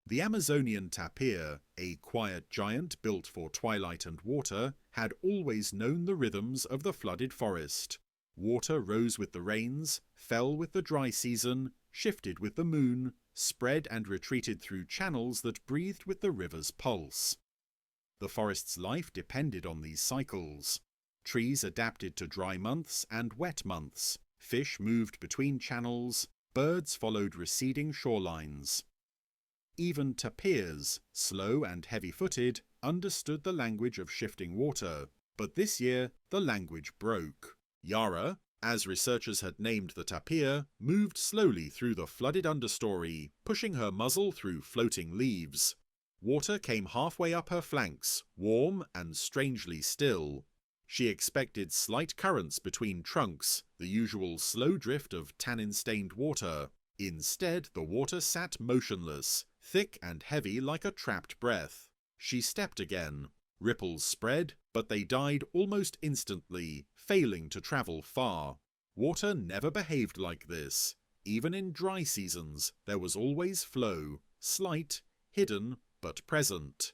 The Amazonian tapir, a quiet giant built for twilight and water, had always known the rhythms of the flooded forest. Water rose with the rains, fell with the dry season, shifted with the moon, spread and retreated through channels that breathed with the river's pulse. The forest's life depended on these cycles. Trees adapted to dry months and wet months, fish moved between channels, birds followed receding shorelines. Even tapirs, slow and heavy-footed, understood the language of shifting water, but this year the language broke. Yara, as researchers had named the tapir, moved slowly through the flooded understory, pushing her muzzle through floating leaves. Water came halfway up her flanks, warm and strangely still. She expected slight currents between trunks, the usual slow drift of tannin-stained water. Instead, the water sat motionless, thick and heavy like a trapped breath. She stepped again. Ripples spread, but they died almost instantly, failing to travel far. Water never behaved like this. Even in dry seasons, there was always flow, slight, hidden, but present.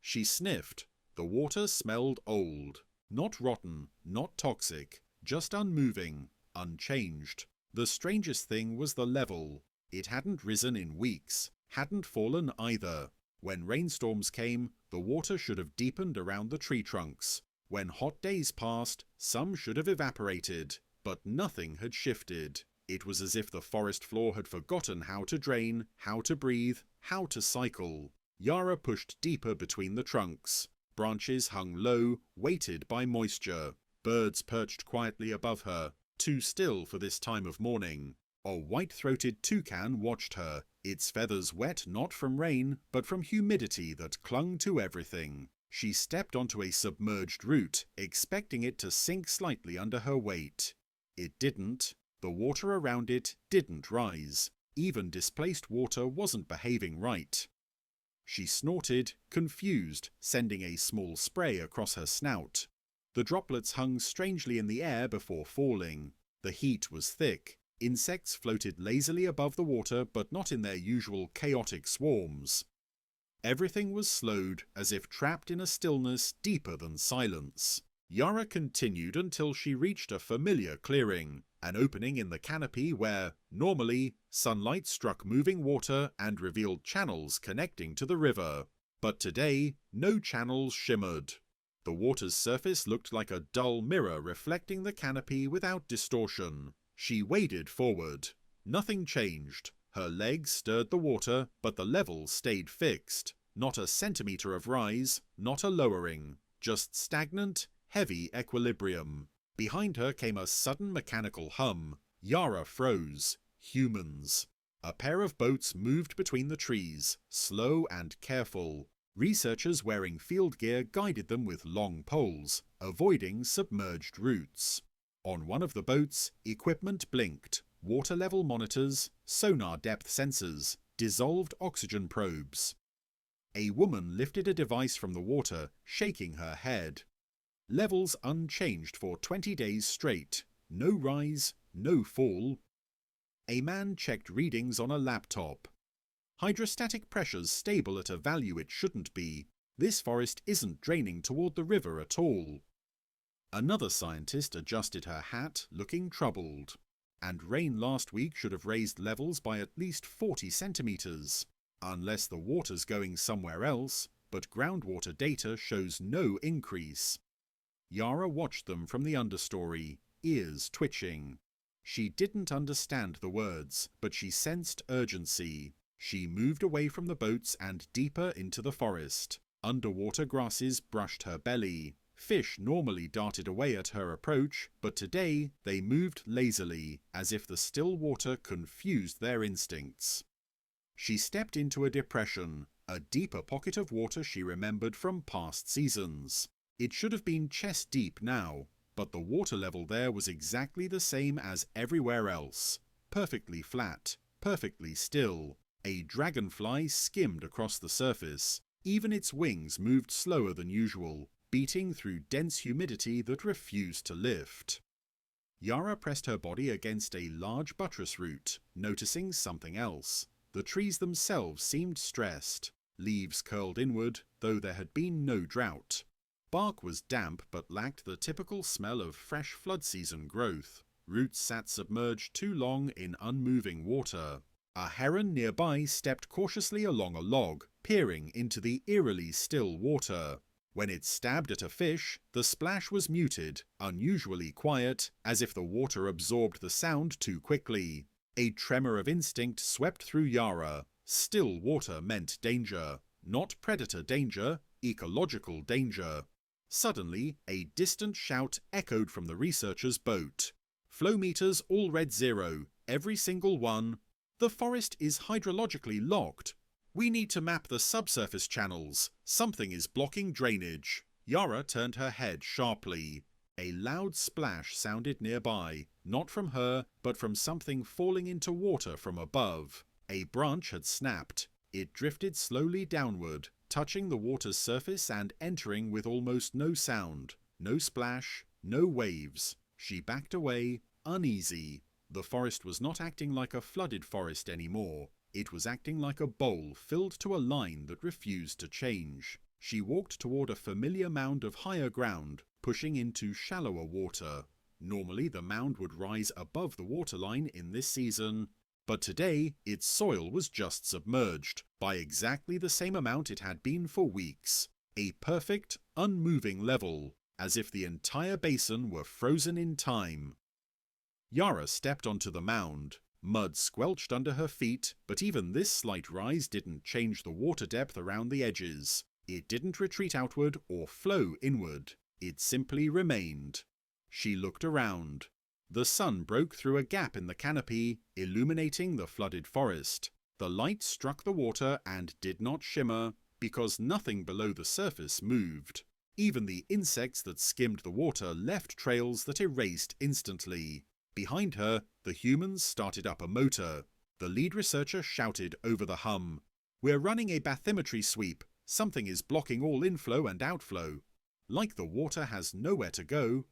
She sniffed. The water smelled old. Not rotten, not toxic, just unmoving, unchanged. The strangest thing was the level. It hadn't risen in weeks, hadn't fallen either. When rainstorms came, the water should have deepened around the tree trunks. When hot days passed, some should have evaporated, but nothing had shifted. It was as if the forest floor had forgotten how to drain, how to breathe, how to cycle. Yara pushed deeper between the trunks. Branches hung low, weighted by moisture. Birds perched quietly above her, too still for this time of morning. A white-throated toucan watched her, its feathers wet not from rain, but from humidity that clung to everything. She stepped onto a submerged root, expecting it to sink slightly under her weight. It didn't. The water around it didn't rise. Even displaced water wasn't behaving right. She snorted, confused, sending a small spray across her snout. The droplets hung strangely in the air before falling. The heat was thick. Insects floated lazily above the water, but not in their usual chaotic swarms. Everything was slowed, as if trapped in a stillness deeper than silence. Yara continued until she reached a familiar clearing, an opening in the canopy where, normally, sunlight struck moving water and revealed channels connecting to the river. But today, no channels shimmered. The water's surface looked like a dull mirror reflecting the canopy without distortion. She waded forward. Nothing changed. Her legs stirred the water, but the level stayed fixed. Not a centimetre of rise, not a lowering. Just stagnant, heavy equilibrium. Behind her came a sudden mechanical hum. Yara froze. Humans. A pair of boats moved between the trees, slow and careful. Researchers wearing field gear guided them with long poles, avoiding submerged routes. On one of the boats, equipment blinked. Water level monitors, sonar depth sensors, dissolved oxygen probes. A woman lifted a device from the water, shaking her head. Levels unchanged for 20 days straight. No rise, no fall. A man checked readings on a laptop. Hydrostatic pressures stable at a value it shouldn't be. This forest isn't draining toward the river at all. Another scientist adjusted her hat, looking troubled. And rain last week should have raised levels by at least 40 centimetres. Unless the water's going somewhere else, but groundwater data shows no increase. Yara watched them from the understory, ears twitching. She didn't understand the words, but she sensed urgency. She moved away from the boats and deeper into the forest. Underwater grasses brushed her belly. Fish normally darted away at her approach, but today they moved lazily, as if the still water confused their instincts. She stepped into a depression, a deeper pocket of water she remembered from past seasons. It should have been chest deep now, but the water level there was exactly the same as everywhere else. Perfectly flat, perfectly still. A dragonfly skimmed across the surface. Even its wings moved slower than usual, beating through dense humidity that refused to lift. Yara pressed her body against a large buttress root, noticing something else. The trees themselves seemed stressed. Leaves curled inward, though there had been no drought. Bark was damp but lacked the typical smell of fresh flood season growth. Roots sat submerged too long in unmoving water. A heron nearby stepped cautiously along a log, peering into the eerily still water. When it stabbed at a fish, the splash was muted, unusually quiet, as if the water absorbed the sound too quickly. A tremor of instinct swept through Yara. Still water meant danger. Not predator danger, ecological danger. Suddenly, a distant shout echoed from the researchers' boat. Flow meters all read 0, every single one. The forest is hydrologically locked. We need to map the subsurface channels. Something is blocking drainage. Yara turned her head sharply. A loud splash sounded nearby, not from her, but from something falling into water from above. A branch had snapped. It drifted slowly downward, touching the water's surface and entering with almost no sound. No splash, no waves. She backed away, uneasy. The forest was not acting like a flooded forest anymore. It was acting like a bowl filled to a line that refused to change. She walked toward a familiar mound of higher ground, pushing into shallower water. Normally the mound would rise above the waterline in this season, but today its soil was just submerged, by exactly the same amount it had been for weeks. A perfect, unmoving level, as if the entire basin were frozen in time. Yara stepped onto the mound. Mud squelched under her feet, but even this slight rise didn't change the water depth around the edges. It didn't retreat outward or flow inward. It simply remained. She looked around. The sun broke through a gap in the canopy, illuminating the flooded forest. The light struck the water and did not shimmer, because nothing below the surface moved. Even the insects that skimmed the water left trails that erased instantly. Behind her, the humans started up a motor. The lead researcher shouted over the hum, "We're running a bathymetry sweep. Something is blocking all inflow and outflow. Like the water has nowhere to go,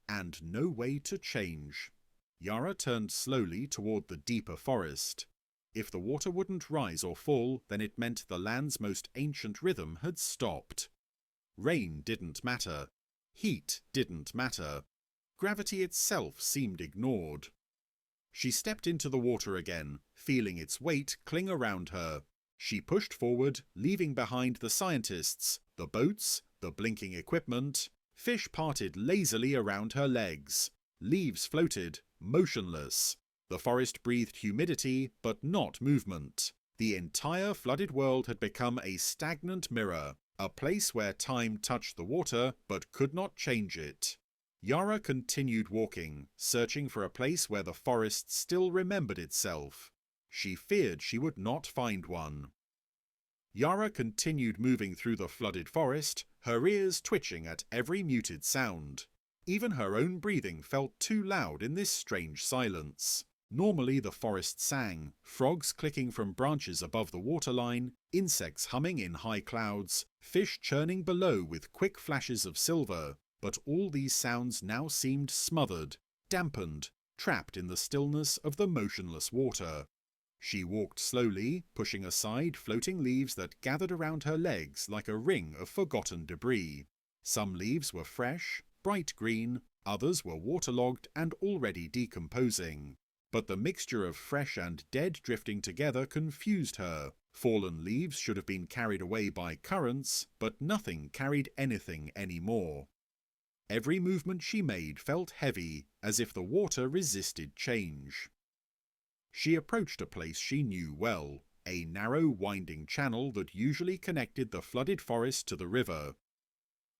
and no way to change." Yara turned slowly toward the deeper forest. If the water wouldn't rise or fall, then it meant the land's most ancient rhythm had stopped. Rain didn't matter. Heat didn't matter. Gravity itself seemed ignored. She stepped into the water again, feeling its weight cling around her. She pushed forward, leaving behind the scientists, the boats, the blinking equipment. Fish parted lazily around her legs. Leaves floated, motionless. The forest breathed humidity, but not movement. The entire flooded world had become a stagnant mirror, a place where time touched the water but could not change it. Yara continued walking, searching for a place where the forest still remembered itself. She feared she would not find one. Yara continued moving through the flooded forest, her ears twitching at every muted sound. Even her own breathing felt too loud in this strange silence. Normally the forest sang, frogs clicking from branches above the waterline, insects humming in high clouds, fish churning below with quick flashes of silver. But all these sounds now seemed smothered, dampened, trapped in the stillness of the motionless water. She walked slowly, pushing aside floating leaves that gathered around her legs like a ring of forgotten debris. Some leaves were fresh, bright green, others were waterlogged and already decomposing. But the mixture of fresh and dead drifting together confused her. Fallen leaves should have been carried away by currents, but nothing carried anything anymore. Every movement she made felt heavy, as if the water resisted change. She approached a place she knew well, a narrow winding channel that usually connected the flooded forest to the river.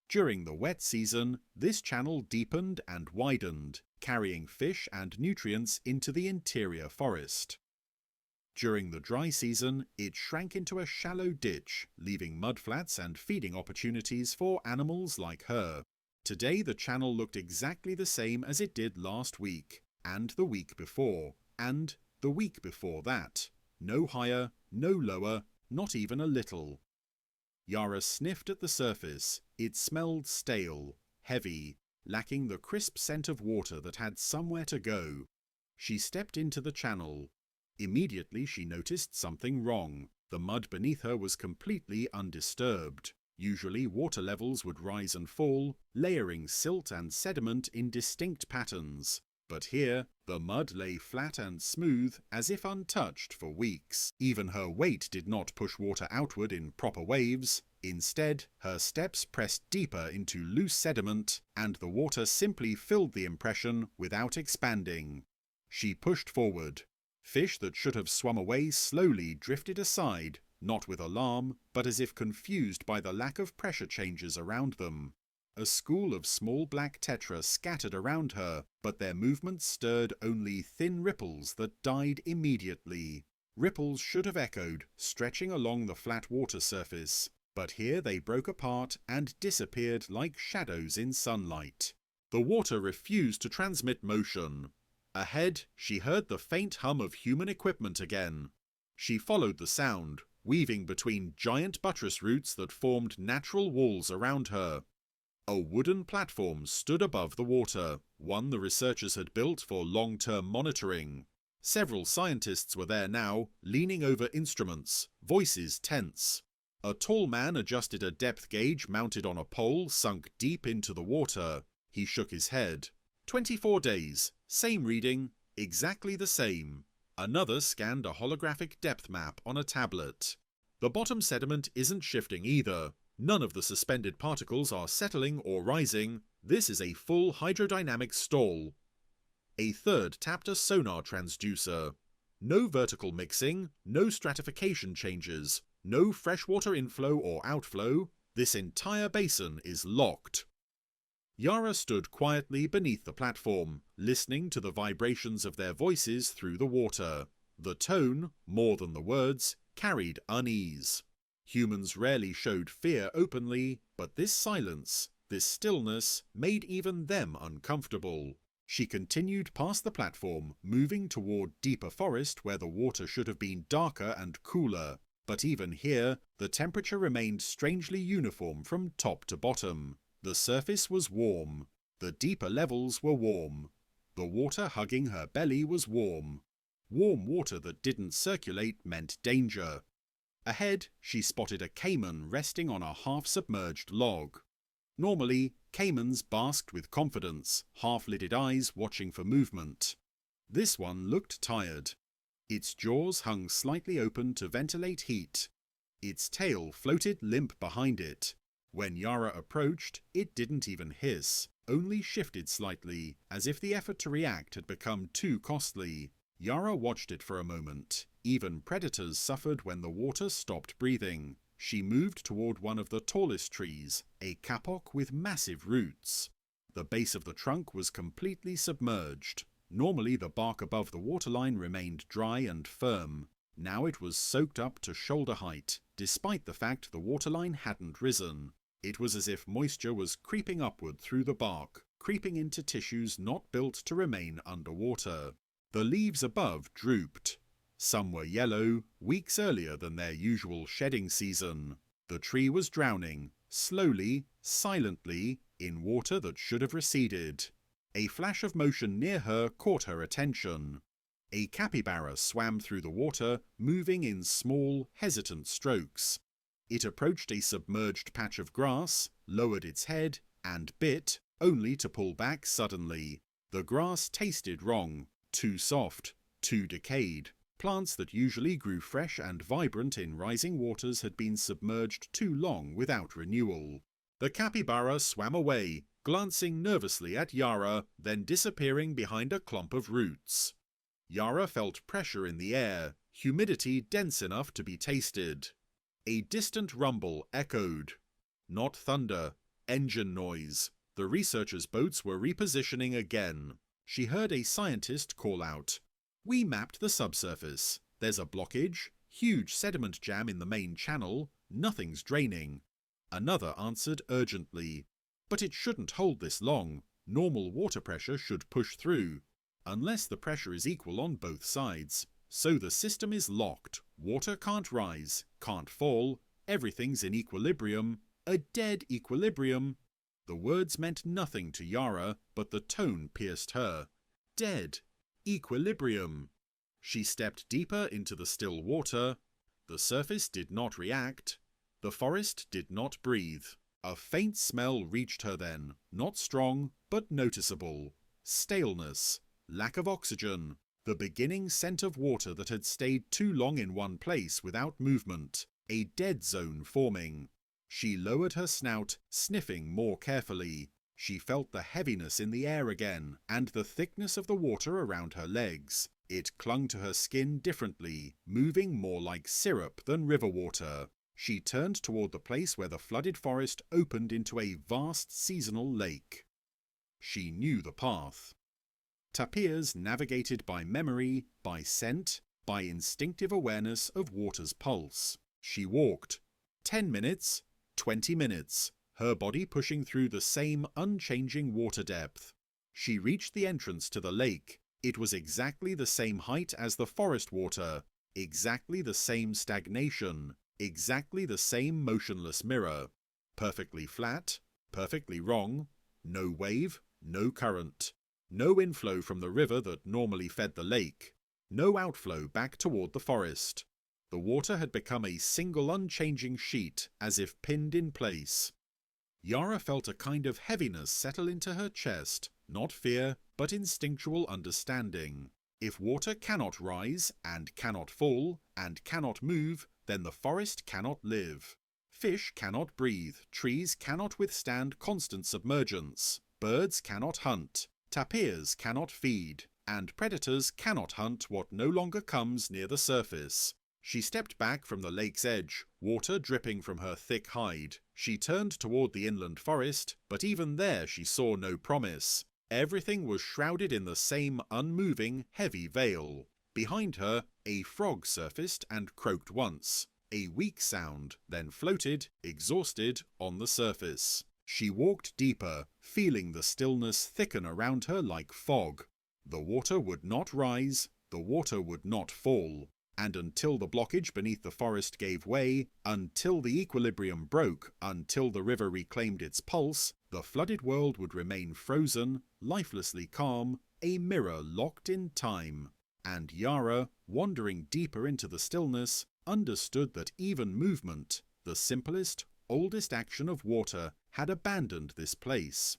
During the wet season, this channel deepened and widened, carrying fish and nutrients into the interior forest. During the dry season, it shrank into a shallow ditch, leaving mudflats and feeding opportunities for animals like her. Today the channel looked exactly the same as it did last week, and the week before, and the week before that. No higher, no lower, not even a little. Yara sniffed at the surface. It smelled stale, heavy, lacking the crisp scent of water that had somewhere to go. She stepped into the channel. Immediately she noticed something wrong. The mud beneath her was completely undisturbed. Usually water levels would rise and fall, layering silt and sediment in distinct patterns. But here, the mud lay flat and smooth, as if untouched for weeks. Even her weight did not push water outward in proper waves. Instead, her steps pressed deeper into loose sediment, and the water simply filled the impression without expanding. She pushed forward. Fish that should have swum away slowly drifted aside, not with alarm, but as if confused by the lack of pressure changes around them. A school of small black tetra scattered around her, but their movements stirred only thin ripples that died immediately. Ripples should have echoed, stretching along the flat water surface, but here they broke apart and disappeared like shadows in sunlight. The water refused to transmit motion. Ahead, she heard the faint hum of human equipment again. She followed the sound, weaving between giant buttress roots that formed natural walls around her. A wooden platform stood above the water, one the researchers had built for long-term monitoring. Several scientists were there now, leaning over instruments, voices tense. A tall man adjusted a depth gauge mounted on a pole sunk deep into the water. He shook his head. 24 days, same reading, exactly the same. Another scanned a holographic depth map on a tablet. The bottom sediment isn't shifting either. None of the suspended particles are settling or rising. This is a full hydrodynamic stall. A third tapped a sonar transducer. No vertical mixing, no stratification changes, no freshwater inflow or outflow. This entire basin is locked. Yara stood quietly beneath the platform, listening to the vibrations of their voices through the water. The tone, more than the words, carried unease. Humans rarely showed fear openly, but this silence, this stillness, made even them uncomfortable. She continued past the platform, moving toward deeper forest where the water should have been darker and cooler. But even here, the temperature remained strangely uniform from top to bottom. The surface was warm. The deeper levels were warm. The water hugging her belly was warm. Warm water that didn't circulate meant danger. Ahead, she spotted a caiman resting on a half-submerged log. Normally, caimans basked with confidence, half-lidded eyes watching for movement. This one looked tired. Its jaws hung slightly open to ventilate heat. Its tail floated limp behind it. When Yara approached, it didn't even hiss, only shifted slightly, as if the effort to react had become too costly. Yara watched it for a moment. Even predators suffered when the water stopped breathing. She moved toward one of the tallest trees, a kapok with massive roots. The base of the trunk was completely submerged. Normally the bark above the waterline remained dry and firm. Now it was soaked up to shoulder height, despite the fact the waterline hadn't risen. It was as if moisture was creeping upward through the bark, creeping into tissues not built to remain underwater. The leaves above drooped. Some were yellow, weeks earlier than their usual shedding season. The tree was drowning, slowly, silently, in water that should have receded. A flash of motion near her caught her attention. A capybara swam through the water, moving in small, hesitant strokes. It approached a submerged patch of grass, lowered its head, and bit, only to pull back suddenly. The grass tasted wrong, too soft, too decayed. Plants that usually grew fresh and vibrant in rising waters had been submerged too long without renewal. The capybara swam away, glancing nervously at Yara, then disappearing behind a clump of roots. Yara felt pressure in the air, humidity dense enough to be tasted. A distant rumble echoed. Not thunder, engine noise. The researchers' boats were repositioning again. She heard a scientist call out, "We mapped the subsurface. There's a blockage, huge sediment jam in the main channel, nothing's draining." Another answered urgently, "But it shouldn't hold this long. Normal water pressure should push through. Unless the pressure is equal on both sides. So the system is locked. Water can't rise, can't fall, everything's in equilibrium. A dead equilibrium." The words meant nothing to Yara, but the tone pierced her. Dead. Equilibrium. She stepped deeper into the still water. The surface did not react. The forest did not breathe. A faint smell reached her then, not strong, but noticeable. Staleness, lack of oxygen, the beginning scent of water that had stayed too long in one place without movement, a dead zone forming. She lowered her snout, sniffing more carefully. She felt the heaviness in the air again, and the thickness of the water around her legs. It clung to her skin differently, moving more like syrup than river water. She turned toward the place where the flooded forest opened into a vast seasonal lake. She knew the path. Tapirs navigated by memory, by scent, by instinctive awareness of water's pulse. She walked. 10 minutes, 20 minutes, her body pushing through the same unchanging water depth. She reached the entrance to the lake. It was exactly the same height as the forest water, exactly the same stagnation, exactly the same motionless mirror. Perfectly flat, perfectly wrong, no wave, no current, no inflow from the river that normally fed the lake, no outflow back toward the forest. The water had become a single unchanging sheet, as if pinned in place. Yara felt a kind of heaviness settle into her chest, not fear, but instinctual understanding. If water cannot rise, and cannot fall, and cannot move, then the forest cannot live. Fish cannot breathe, trees cannot withstand constant submergence, birds cannot hunt, tapirs cannot feed, and predators cannot hunt what no longer comes near the surface. She stepped back from the lake's edge, water dripping from her thick hide. She turned toward the inland forest, but even there she saw no promise. Everything was shrouded in the same unmoving, heavy veil. Behind her, a frog surfaced and croaked once. A weak sound, then floated, exhausted, on the surface. She walked deeper, feeling the stillness thicken around her like fog. The water would not rise, the water would not fall. And until the blockage beneath the forest gave way, until the equilibrium broke, until the river reclaimed its pulse, the flooded world would remain frozen, lifelessly calm, a mirror locked in time. And Yara, wandering deeper into the stillness, understood that even movement, the simplest, oldest action of water, had abandoned this place.